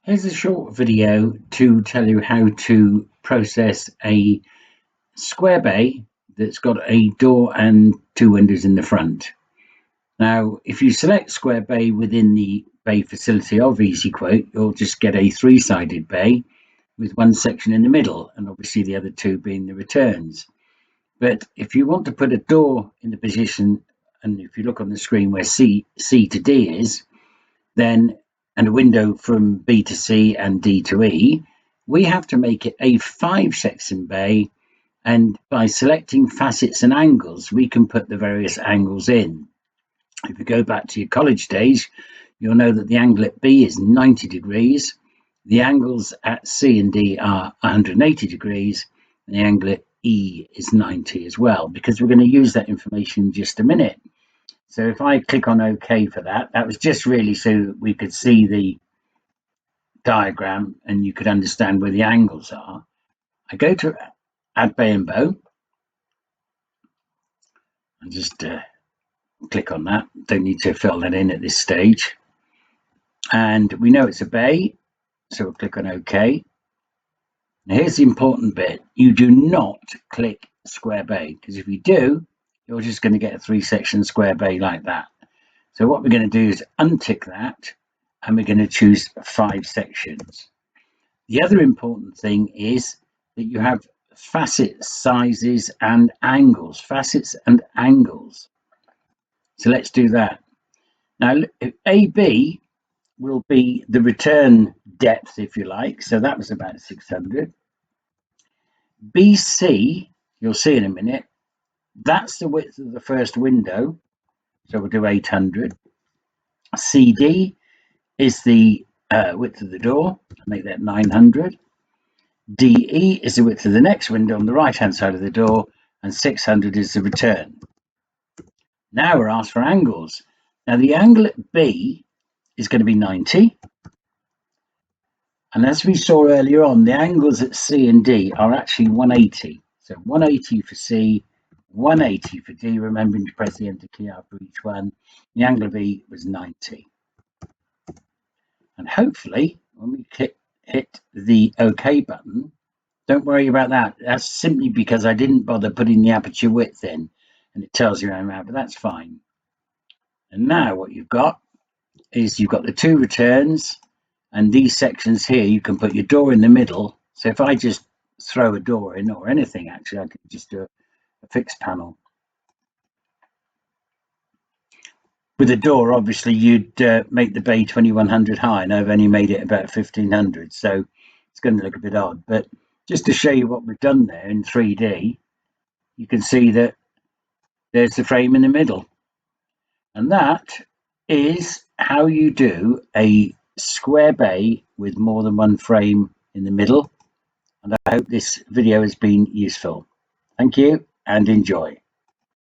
Here's a short video to tell you how to process a square bay that's got a door and two windows in the front. Now, if you select square bay within the bay facility of EasyQuote, you'll just get a three-sided bay with one section in the middle, and obviously the other two being the returns. But if you want to put a door in the position, and if you look on the screen where C to D is, then and a window from B to C and D to E, we have to make it a 5-section bay, and by selecting facets and angles, we can put the various angles in. If you go back to your college days, you'll know that the angle at B is 90 degrees, the angles at C and D are 180 degrees, and the angle at E is 90 as well, because we're going to use that information in just a minute. So if I click on OK for that, that was just really so we could see the diagram and you could understand where the angles are. I go to Add Bay and Bow. I just click on that. Don't need to fill that in at this stage. And we know it's a bay, so we'll click on OK. Now here's the important bit. You do not click square bay, because if you do, you're just going to get a 3-section square bay like that. So what we're going to do is untick that, and we're going to choose 5 sections. The other important thing is that you have facet sizes and angles, facets and angles. So let's do that. Now, AB will be the return depth, if you like. So that was about 600. BC, you'll see in a minute, that's the width of the first window. So we'll do 800. CD is the width of the door. Make that 900. DE is the width of the next window on the right hand side of the door, and 600 is the return. Now we're asked for angles. Now the angle at B is going to be 90, and as we saw earlier on, the angles at C and D are actually 180. So 180 for C, 180 for D, remembering to press the enter key after each one. The angle of B was 90. And hopefully when we hit the OK button, don't worry about that. That's simply because I didn't bother putting the aperture width in, and it tells you I'm out, but that's fine. And now what you've got is you've got the 2 returns, and these sections here, you can put your door in the middle. So if I just throw a door in, or anything actually, I could just do a fixed panel. With a door, obviously, you'd make the bay 2100 high, and I've only made it about 1500, so it's going to look a bit odd. But just to show you what we've done there in 3D, you can see that there's the frame in the middle. And that is how you do a square bay with more than one frame in the middle. And I hope this video has been useful. Thank you and enjoy.